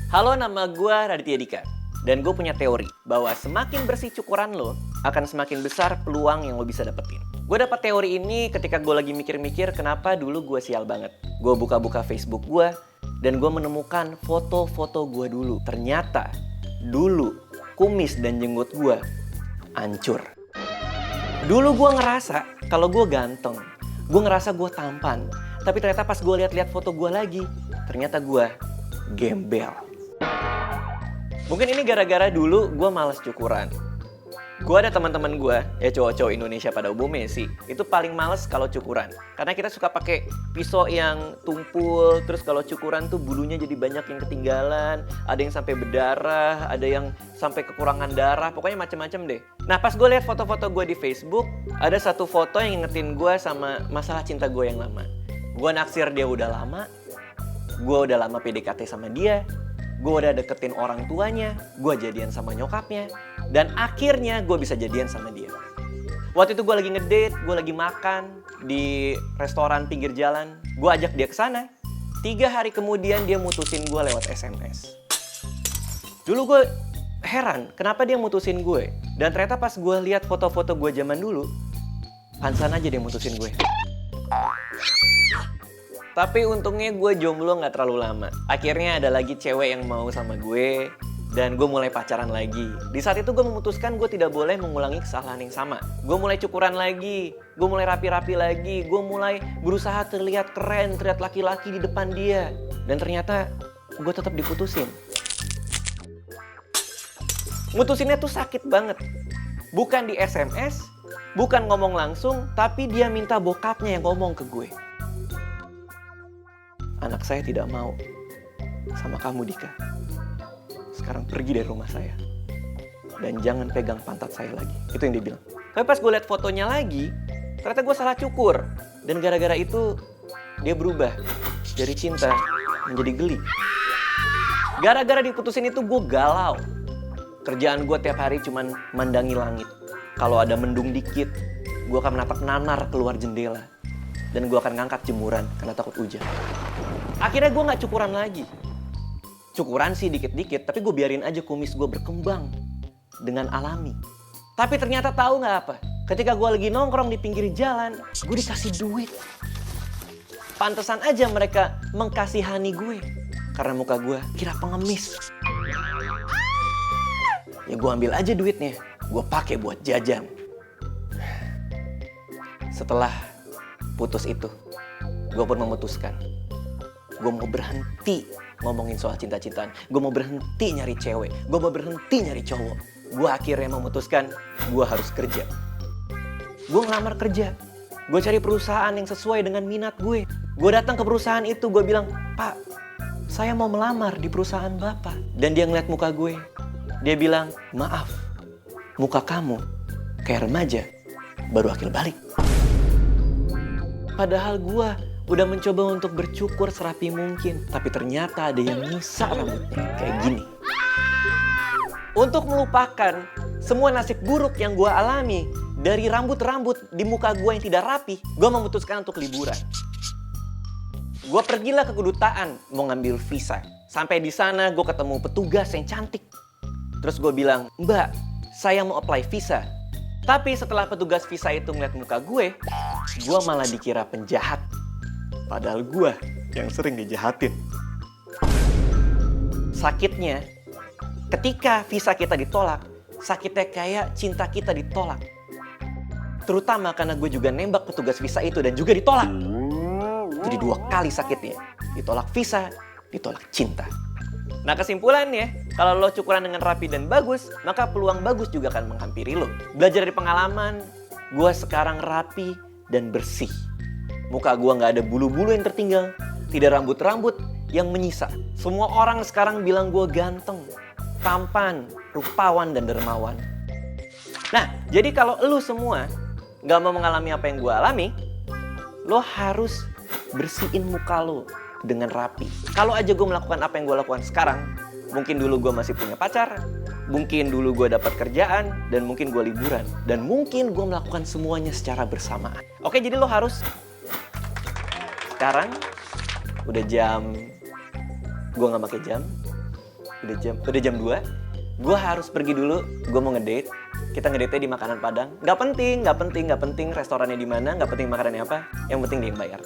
Halo, nama gue Raditya Dika. Dan gue punya teori bahwa semakin bersih cukuran lo, akan semakin besar peluang yang lo bisa dapetin. Gue dapat teori ini ketika gue lagi mikir-mikir kenapa dulu gue sial banget. Gue buka-buka Facebook gue, dan gue menemukan foto-foto gue dulu. Ternyata, dulu kumis dan jenggot gue hancur. Dulu gue ngerasa kalau gue ganteng. Gue ngerasa gue tampan. Tapi ternyata pas gue lihat-lihat foto gue lagi, ternyata gue gembel. Mungkin ini gara-gara dulu gue malas cukuran. Gue ada teman-teman gue, ya cowok-cowok Indonesia pada umumnya sih, itu paling males kalau cukuran. Karena kita suka pakai pisau yang tumpul, terus kalau cukuran tuh bulunya jadi banyak yang ketinggalan, ada yang sampai berdarah, ada yang sampai kekurangan darah, pokoknya macem-macem deh. Nah pas gue lihat foto-foto gue di Facebook, ada satu foto yang ngingetin gue sama masalah cinta gue yang lama. Gue naksir dia udah lama, gue udah lama PDKT sama dia, gue udah deketin orang tuanya, gue jadian sama nyokapnya, dan akhirnya gue bisa jadian sama dia. Waktu itu gue lagi ngedate, gue lagi makan di restoran pinggir jalan, gue ajak dia ke sana. 3 hari kemudian dia mutusin gue lewat SMS. Dulu gue heran, kenapa dia mutusin gue? Dan ternyata pas gue lihat foto-foto gue zaman dulu, pantesan aja dia mutusin gue. Tapi untungnya gue jomblo gak terlalu lama. Akhirnya ada lagi cewek yang mau sama gue, dan gue mulai pacaran lagi. Di saat itu gue memutuskan gue tidak boleh mengulangi kesalahan yang sama. Gue mulai cukuran lagi, gue mulai rapi-rapi lagi, gue mulai berusaha terlihat keren, terlihat laki-laki di depan dia. Dan ternyata gue tetap diputusin. Mutusinnya tuh sakit banget. Bukan di SMS, bukan ngomong langsung, tapi dia minta bokapnya yang ngomong ke gue. Anak saya tidak mau sama kamu, Dika. Sekarang pergi dari rumah saya. Dan jangan pegang pantat saya lagi. Itu yang dia bilang. Tapi pas gue lihat fotonya lagi, ternyata gue salah cukur. Dan gara-gara itu, dia berubah. Dari cinta menjadi geli. Gara-gara diputusin itu gue galau. Kerjaan gue tiap hari cuman mandangi langit. Kalau ada mendung dikit, gue akan menatap nanar keluar jendela. Dan gue akan ngangkat jemuran karena takut hujan. Akhirnya gue gak cukuran lagi. Cukuran sih dikit-dikit, tapi gue biarin aja kumis gue berkembang dengan alami. Tapi ternyata tahu gak apa? Ketika gue lagi nongkrong di pinggir jalan, gue dikasih duit. Pantesan aja mereka mengkasihani gue. Karena muka gue kira pengemis. Ya gue ambil aja duitnya, gue pakai buat jajan. Setelah putus itu, gue pun memutuskan. Gue mau berhenti ngomongin soal cinta-cintaan. Gue mau berhenti nyari cewek. Gue mau berhenti nyari cowok. Gue akhirnya memutuskan gue harus kerja. Gue ngelamar kerja. Gue cari perusahaan yang sesuai dengan minat gue. Gue datang ke perusahaan itu, gue bilang, Pak, saya mau melamar di perusahaan Bapak. Dan dia ngeliat muka gue. Dia bilang, maaf, muka kamu kayak remaja, baru akil balik. Padahal gue udah mencoba untuk bercukur serapi mungkin. Tapi ternyata ada yang nyisa rambutnya. Kayak gini. Untuk melupakan semua nasib buruk yang gue alami dari rambut-rambut di muka gue yang tidak rapi, gue memutuskan untuk liburan. Gue pergilah ke kedutaan mau ngambil visa. Sampai di sana gue ketemu petugas yang cantik. Terus gue bilang, Mbak, saya mau apply visa. Tapi setelah petugas visa itu ngeliat muka gue malah dikira penjahat. Padahal gue yang sering dijahatin. Sakitnya, ketika visa kita ditolak, sakitnya kayak cinta kita ditolak. Terutama karena gue juga nembak petugas visa itu dan juga ditolak. Jadi 2 kali sakitnya. Ditolak visa, ditolak cinta. Nah kesimpulannya, kalau lo cukuran dengan rapi dan bagus, maka peluang bagus juga akan menghampiri lo. Belajar dari pengalaman, gue sekarang rapi dan bersih. Muka gue gak ada bulu-bulu yang tertinggal, tidak rambut-rambut yang menyisa. Semua orang sekarang bilang gue ganteng, tampan, rupawan, dan dermawan. Nah, jadi kalau lo semua gak mau mengalami apa yang gue alami, lo harus bersihin muka lo dengan rapi. Kalau aja gue melakukan apa yang gue lakukan sekarang, mungkin dulu gue masih punya pacar, mungkin dulu gue dapat kerjaan, dan mungkin gue liburan. Dan mungkin gue melakukan semuanya secara bersamaan. Oke, jadi lo harus sekarang udah jam, gue nggak pakai jam, Udah jam 2. Gue harus pergi dulu. Gue mau ngedate. Kita ngedate di makanan Padang. Nggak penting restorannya di mana, nggak penting makanannya apa. Yang penting dia yang bayar.